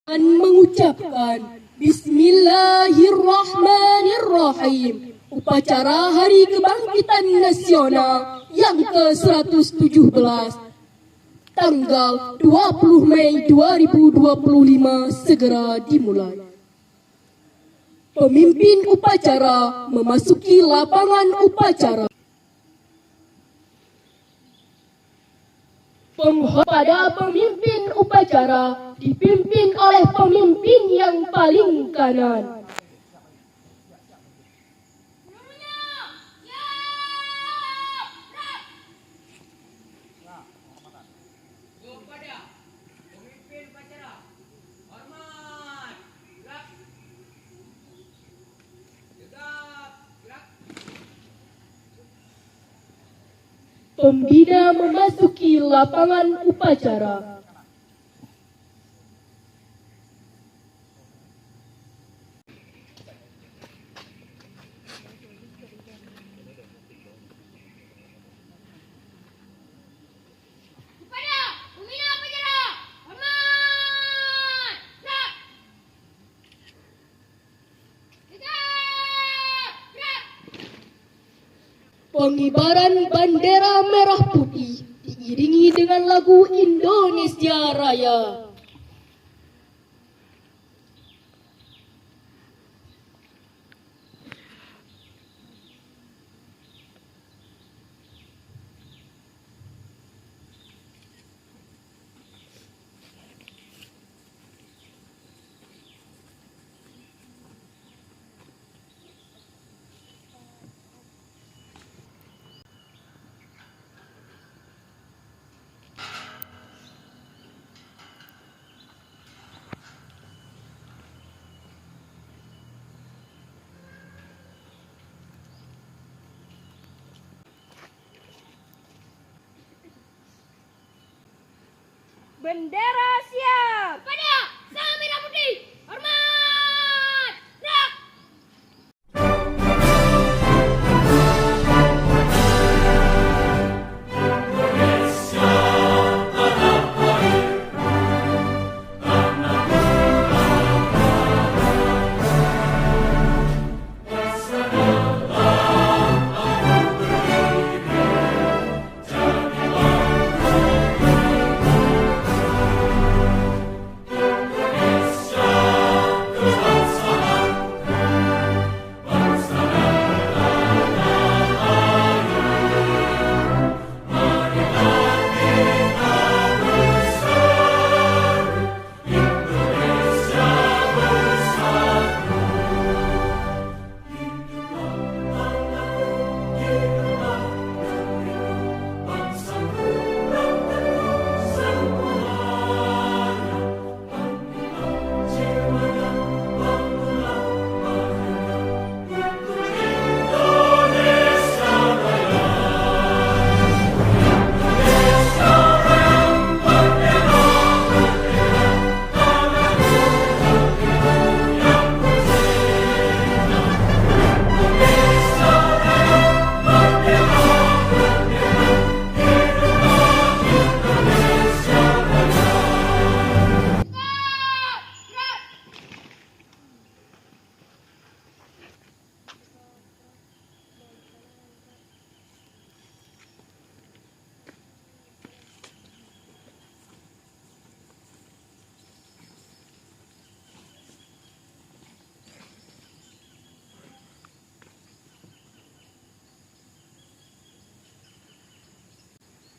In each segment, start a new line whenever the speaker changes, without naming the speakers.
dan mengucapkan Bismillahirrahmanirrahim, upacara Hari Kebangkitan Nasional yang ke-117, tanggal 20 Mei 2025 segera dimulai. Pemimpin upacara memasuki lapangan upacara. Pada pemimpin upacara dipimpin oleh pemimpin yang paling kanan. Pembina memasuki lapangan upacara. Pengibaran bendera merah putih diiringi dengan lagu Indonesia Raya.
Bendera siap.
Pada sang merah putih, hormat, gerak.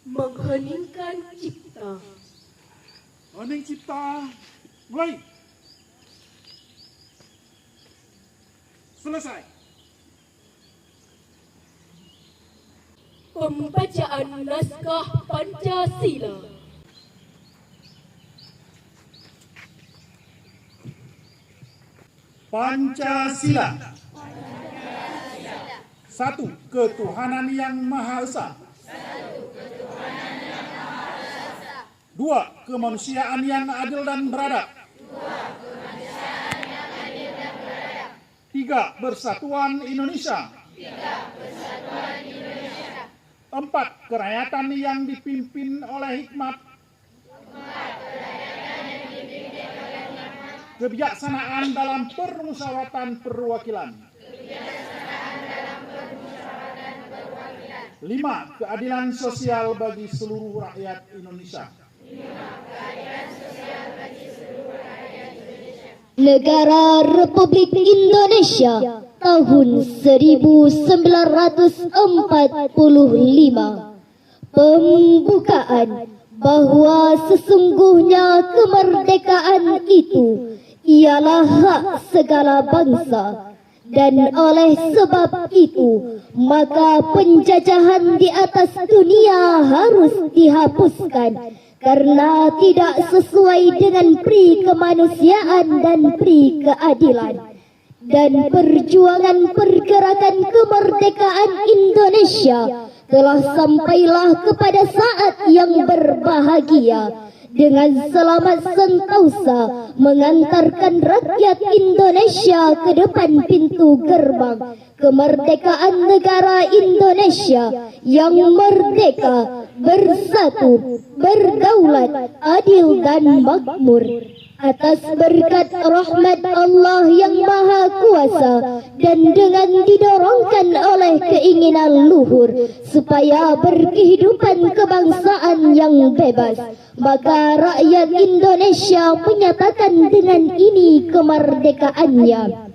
Mengheningkan cipta.
Hening cipta, mulai. Selesai.
Pembacaan naskah Pancasila.
Pancasila. Satu, ketuhanan yang Maha Esa. Dua, kemanusiaan yang adil dan beradab. Tiga, persatuan Indonesia. Empat, kerakyatan yang dipimpin oleh hikmat. kebijaksanaan dalam permusyawaratan perwakilan. 5. Keadilan sosial bagi seluruh rakyat Indonesia.
Negara Republik Indonesia tahun 1945. Pembukaan bahwa sesungguhnya kemerdekaan itu ialah hak segala bangsa, dan oleh sebab itu maka penjajahan di atas dunia harus dihapuskan karena tidak sesuai dengan pri kemanusiaan dan pri keadilan. Dan perjuangan pergerakan kemerdekaan Indonesia telah sampailah kepada saat yang berbahagia dengan selamat sentosa mengantarkan rakyat Indonesia ke depan pintu gerbang kemerdekaan negara Indonesia yang merdeka, bersatu, berdaulat, adil dan makmur. Atas berkat rahmat Allah yang Maha Kuasa dan dengan didorongkan oleh keinginan luhur supaya berkehidupan kebangsaan yang bebas, maka rakyat Indonesia menyatakan dengan ini kemerdekaannya.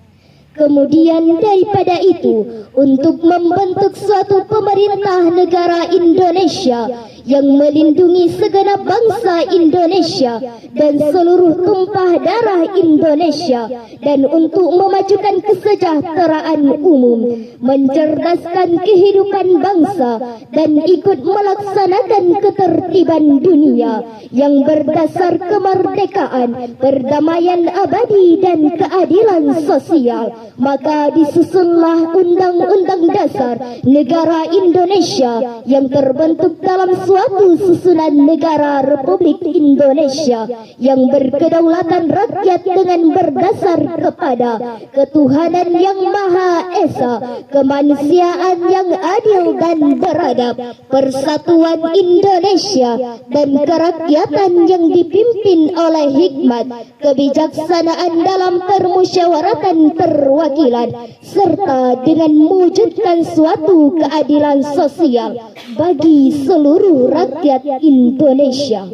Kemudian daripada itu, untuk membentuk suatu pemerintah negara Indonesia yang melindungi segenap bangsa Indonesia dan seluruh tumpah darah Indonesia, dan untuk memajukan kesejahteraan umum, mencerdaskan kehidupan bangsa, dan ikut melaksanakan ketertiban dunia yang berdasar kemerdekaan, perdamaian abadi dan keadilan sosial. Maka disusunlah Undang-Undang Dasar Negara Indonesia yang terbentuk dalam suatu susunan negara Republik Indonesia yang berkedaulatan rakyat dengan berdasar kepada ketuhanan yang Maha Esa, kemanusiaan yang adil dan beradab, persatuan Indonesia, dan kerakyatan yang dipimpin oleh hikmat, kebijaksanaan dalam permusyawaratan perwakilan, serta dengan mewujudkan suatu keadilan sosial bagi seluruh rakyat Indonesia.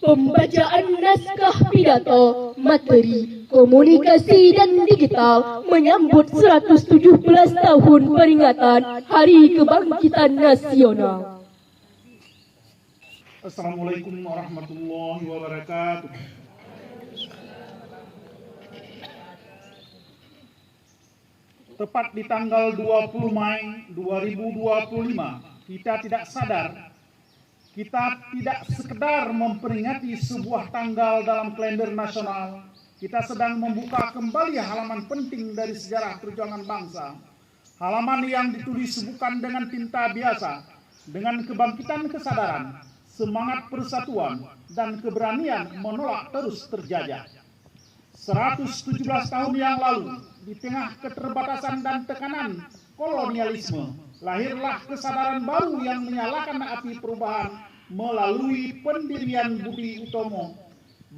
Pembacaan naskah pidato materi komunikasi dan digital menyambut 117 tahun peringatan Hari Kebangkitan Nasional.
Assalamualaikum warahmatullahi wabarakatuh. Tepat di tanggal 20 Mei 2025, kita tidak sadar, kita tidak sekedar memperingati sebuah tanggal dalam kalender nasional, kita sedang membuka kembali halaman penting dari sejarah perjuangan bangsa. Halaman yang ditulis bukan dengan tinta biasa, dengan kebangkitan kesadaran, semangat persatuan, dan keberanian menolak terus terjajah. 117 tahun yang lalu, di tengah keterbatasan dan tekanan kolonialisme, lahirlah kesadaran baru yang menyalakan api perubahan melalui pendirian Budi Utomo.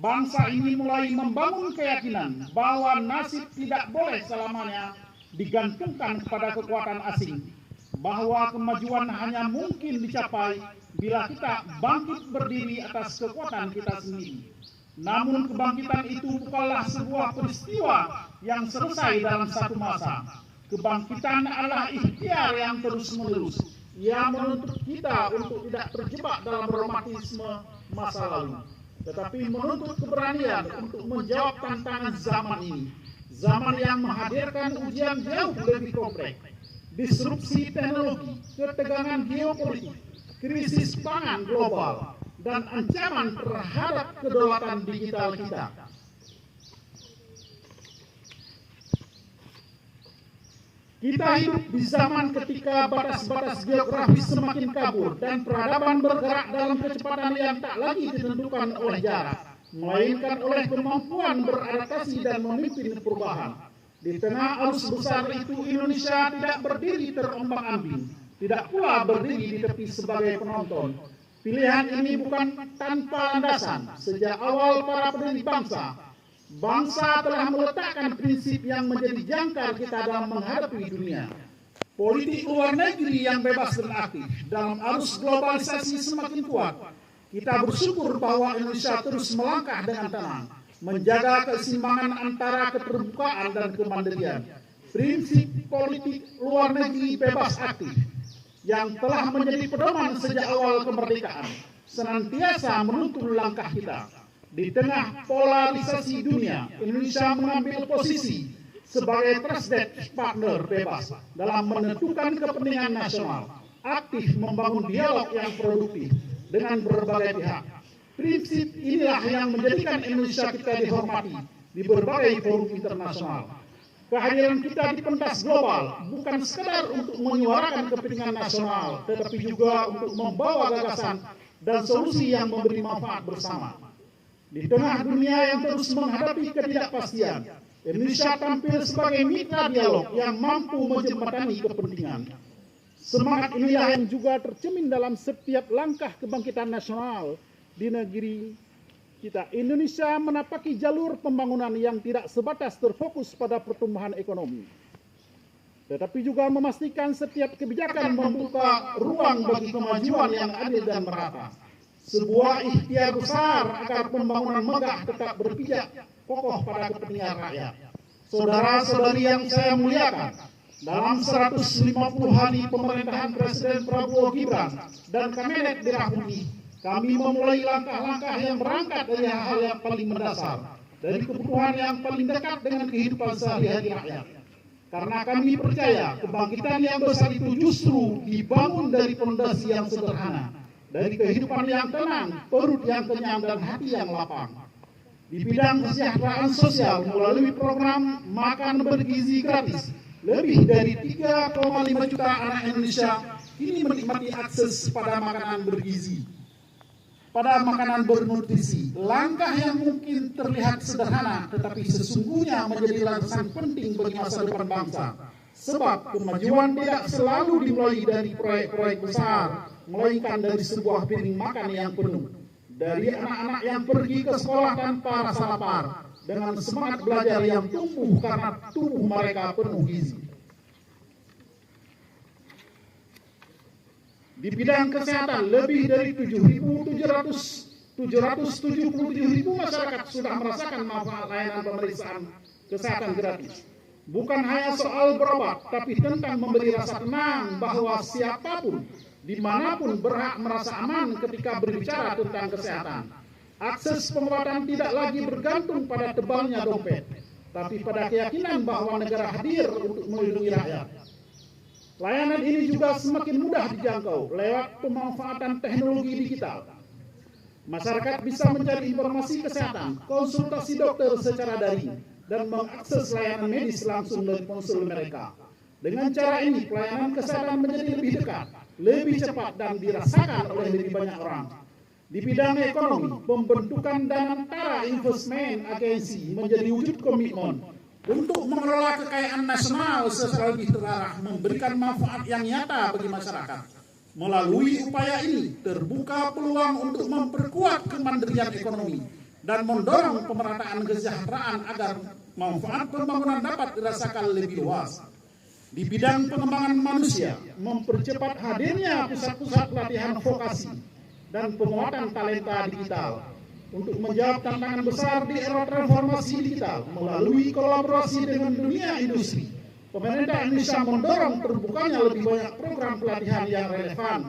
Bangsa ini mulai membangun keyakinan bahwa nasib tidak boleh selamanya digantungkan kepada kekuatan asing, bahwa kemajuan hanya mungkin dicapai bila kita bangkit berdiri atas kekuatan kita sendiri. Namun kebangkitan itu bukanlah sebuah peristiwa yang selesai dalam satu masa. Kebangkitan adalah ikhtiar yang terus-menerus, yang menuntut kita untuk tidak terjebak dalam romantisme masa lalu, tetapi menuntut keberanian untuk menjawab tantangan zaman ini. Zaman yang menghadirkan ujian jauh lebih kompleks, disrupsi teknologi, ketegangan geopolitik, krisis pangan global, dan ancaman terhadap kedaulatan digital kita. Kita hidup di zaman ketika batas-batas geografis semakin kabur dan peradaban bergerak dalam kecepatan yang tak lagi ditentukan oleh jarak, melainkan oleh kemampuan beradaptasi dan memimpin perubahan. Di tengah arus besar itu, Indonesia tidak berdiri terombang-ambing, tidak pula berdiri di tepi sebagai penonton. Pilihan ini bukan tanpa landasan. Sejak awal para pendiri bangsa Bangsa telah meletakkan prinsip yang menjadi jangkar kita dalam menghadapi dunia. Politik luar negeri yang bebas dan aktif dalam arus globalisasi semakin kuat. Kita bersyukur bahwa Indonesia terus melangkah dengan tenang, menjaga keseimbangan antara keterbukaan dan kemandirian. Prinsip politik luar negeri bebas aktif yang telah menjadi pedoman sejak awal kemerdekaan senantiasa menuntun langkah kita. Di tengah polarisasi dunia, Indonesia mengambil posisi sebagai trusted partner bebas dalam menentukan kepentingan nasional, aktif membangun dialog yang produktif dengan berbagai pihak. Prinsip inilah yang menjadikan Indonesia kita dihormati di berbagai forum internasional. Kehadiran kita di pentas global bukan sekedar untuk menyuarakan kepentingan nasional, tetapi juga untuk membawa gagasan dan solusi yang memberi manfaat bersama. Di tengah dunia yang terus menghadapi ketidakpastian, Indonesia tampil sebagai mitra dialog yang mampu menjembatani kepentingan. Semangat inilah yang juga tercermin dalam setiap langkah kebangkitan nasional di negeri kita. Indonesia menapaki jalur pembangunan yang tidak sebatas terfokus pada pertumbuhan ekonomi, tetapi juga memastikan setiap kebijakan membuka ruang bagi kemajuan yang adil dan merata. Sebuah ikhtiar besar agar pembangunan megah tetap berpijak kokoh pada kepentingan rakyat. Saudara-saudari yang saya muliakan, dalam 150 hari pemerintahan Presiden Prabowo Gibran dan Kabinet Merah Putih, kami memulai langkah-langkah yang berangkat dari hal-hal yang paling mendasar, dari kebutuhan yang paling dekat dengan kehidupan sehari-hari rakyat. Karena kami percaya kebangkitan yang besar itu justru dibangun dari fondasi yang sederhana, dari kehidupan yang tenang, perut yang kenyang, dan hati yang lapang. Di bidang kesejahteraan sosial melalui program makan bergizi gratis, lebih dari 3,5 juta anak Indonesia kini menikmati akses pada makanan bergizi, pada makanan bernutrisi. Langkah yang mungkin terlihat sederhana, tetapi sesungguhnya menjadi landasan penting bagi masa depan bangsa. Sebab kemajuan tidak selalu dimulai dari proyek-proyek besar, melainkan dari sebuah piring makan yang penuh. Dari anak-anak yang pergi ke sekolah tanpa rasa lapar, dengan semangat belajar yang tumbuh karena tubuh mereka penuh gizi. Di bidang kesehatan, lebih dari 777.000 masyarakat sudah merasakan manfaat layanan pemeriksaan kesehatan gratis. Bukan hanya soal berobat, tapi tentang memberi rasa tenang bahwa siapapun, dimanapun berhak merasa aman ketika berbicara tentang kesehatan. Akses pengobatan tidak lagi bergantung pada tebalnya dompet, tapi pada keyakinan bahwa negara hadir untuk melindungi rakyat. Layanan ini juga semakin mudah dijangkau lewat pemanfaatan teknologi digital. Masyarakat bisa mencari informasi kesehatan, konsultasi dokter secara daring, dan mengakses layanan medis langsung dari ponsel mereka. Dengan cara ini, pelayanan kesehatan menjadi lebih dekat, lebih cepat, dan dirasakan oleh lebih banyak orang. Di bidang ekonomi, pembentukan Danantara Investment Agency menjadi wujud komitmen untuk mengelola kekayaan nasional secara lebih terarah, memberikan manfaat yang nyata bagi masyarakat. Melalui upaya ini, terbuka peluang untuk memperkuat kemandirian ekonomi dan mendorong pemerataan kesejahteraan agar manfaat pembangunan dapat dirasakan lebih luas. Di bidang pengembangan manusia, mempercepat hadirnya pusat-pusat pelatihan vokasi dan penguatan talenta digital untuk menjawab tantangan besar di era transformasi digital. Melalui kolaborasi dengan dunia industri, pemerintah Indonesia mendorong terbukanya lebih banyak program pelatihan yang relevan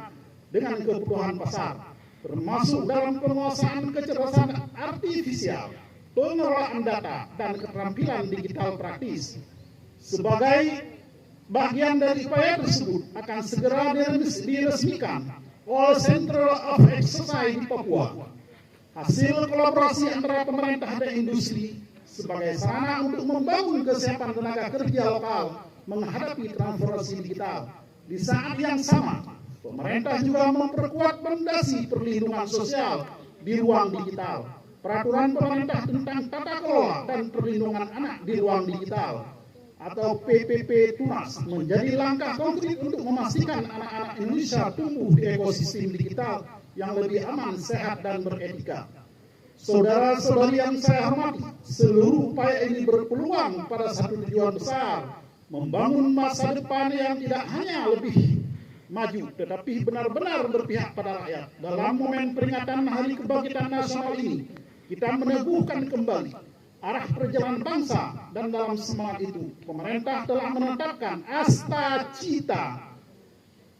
dengan kebutuhan pasar, termasuk dalam penguasaan kecerdasan artifisial, pengelolaan data, dan keterampilan digital praktis. Sebagai bagian dari upaya tersebut akan segera diresmikan oleh Center of Exercise di Papua. Hasil kolaborasi antara pemerintah dan industri sebagai sarana untuk membangun kesiapan tenaga kerja lokal menghadapi transformasi digital. Di saat yang sama, pemerintah juga memperkuat fondasi perlindungan sosial di ruang digital. Peraturan pemerintah tentang tata kelola dan perlindungan anak di ruang digital atau PPP Tunas menjadi langkah konkret untuk memastikan anak-anak Indonesia tumbuh di ekosistem digital yang lebih aman, sehat, dan beretika. Saudara-saudari yang saya hormati, seluruh upaya ini berpeluang pada satu tujuan besar, membangun masa depan yang tidak hanya lebih maju, tetapi benar-benar berpihak pada rakyat. Dalam momen peringatan Hari Kebangkitan Nasional ini, kita meneguhkan kembali arah perjalanan bangsa, dan dalam semangat itu, pemerintah telah menetapkan Asta Cita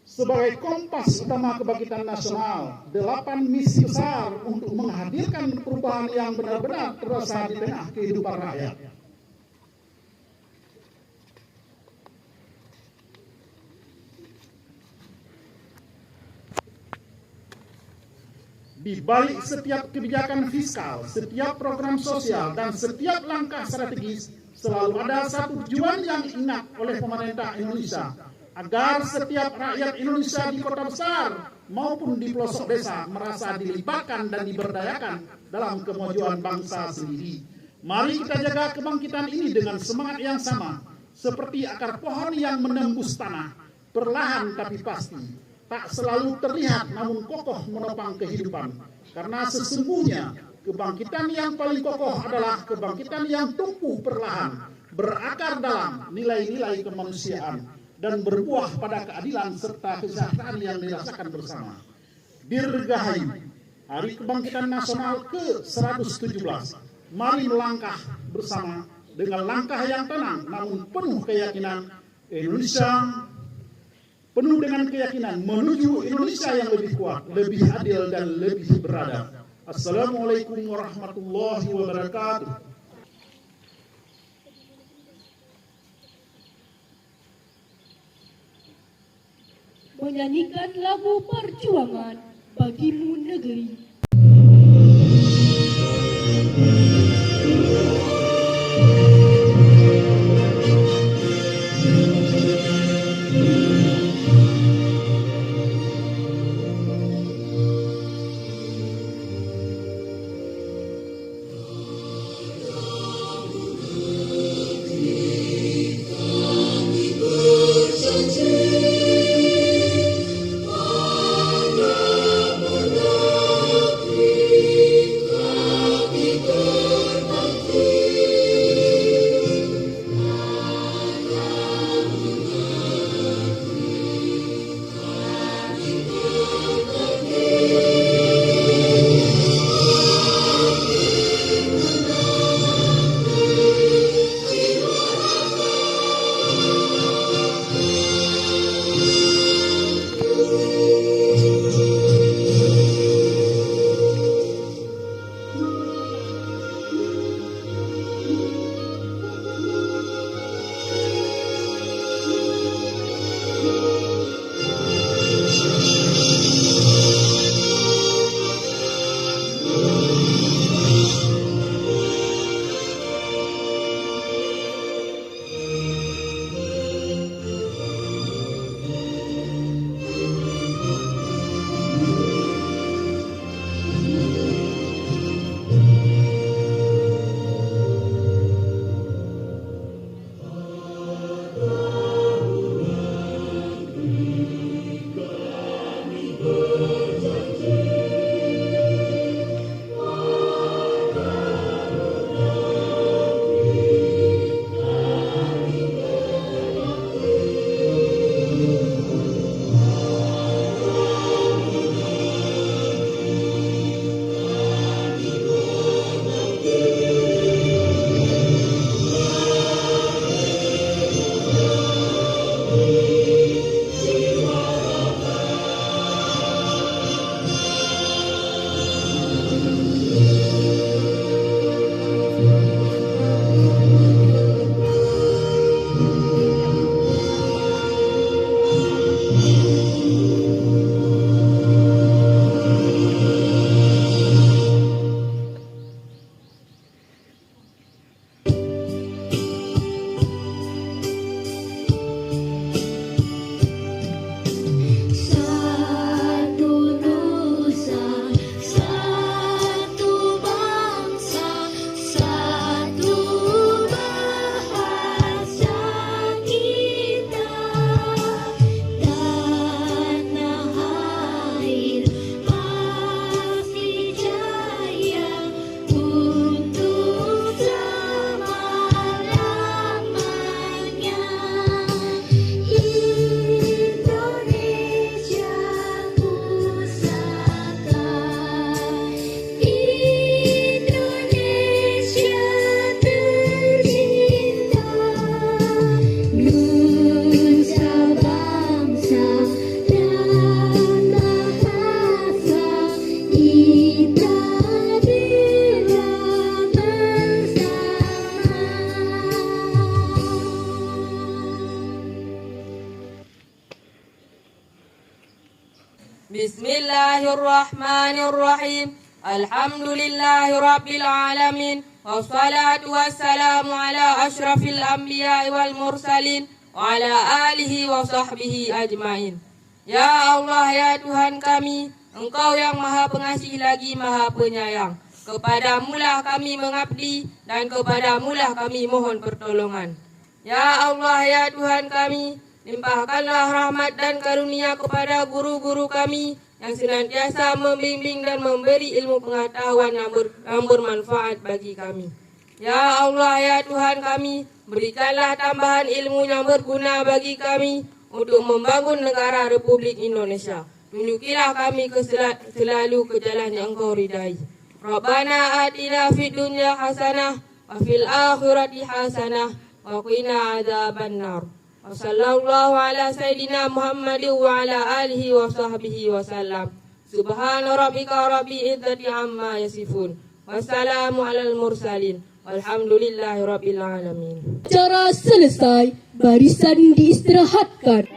sebagai kompas utama kebangkitan nasional, 8 misi besar untuk menghadirkan perubahan yang benar-benar terasa di tengah kehidupan rakyat. Di balik setiap kebijakan fiskal, setiap program sosial, dan setiap langkah strategis, selalu ada satu tujuan yang diingat oleh pemerintah Indonesia, agar setiap rakyat Indonesia di kota besar maupun di pelosok desa merasa dilibatkan dan diberdayakan dalam kemajuan bangsa sendiri. Mari kita jaga kebangkitan ini dengan semangat yang sama, seperti akar pohon yang menembus tanah, perlahan tapi pasti. Tak selalu terlihat namun kokoh menopang kehidupan. Karena sesungguhnya kebangkitan yang paling kokoh adalah kebangkitan yang tumbuh perlahan, berakar dalam nilai-nilai kemanusiaan, dan berbuah pada keadilan serta kesejahteraan yang dirasakan bersama. Dirgahayu Hari Kebangkitan Nasional ke-117. Mari melangkah bersama dengan langkah yang tenang namun penuh keyakinan Indonesia, penuh dengan keyakinan menuju Indonesia yang lebih kuat, lebih adil, dan lebih beradab. Assalamualaikum warahmatullahi wabarakatuh.
Menyanyikan lagu perjuangan bagimu negeri.
Bismillahirrahmanirrahim. Alhamdulillahirabbil alamin. Wassalatu wassalamu ala asyrafil anbiya'i wal mursalin wa ala alihi wa sahbihi ajmain. Ya Allah, ya Tuhan kami, Engkau yang Maha Pengasih lagi Maha Penyayang. Kepadamulah kami mengabdi dan kepadamulah kami mohon pertolongan. Ya Allah, ya Tuhan kami, limpahkanlah rahmat dan karunia kepada guru-guru kami yang senantiasa membimbing dan memberi ilmu pengetahuan yang bermanfaat bagi kami. Ya Allah, ya Tuhan kami, berikanlah tambahan ilmu yang berguna bagi kami untuk membangun negara Republik Indonesia. Tunjukilah kami selalu ke jalan yang Engkau ridai. Rabbana atina fid dunya hasanah wa fil akhirati hasanah wa qina adzabannar. Wassallallahu ala sayyidina Muhammadin wa ala alihi wa sahbihi wa sallam. Subhana rabbika rabbil izzati amma yasifun. Wassalamu alal mursalin. Walhamdulillahi rabbil alamin.
Acara selesai, barisan diistirahatkan.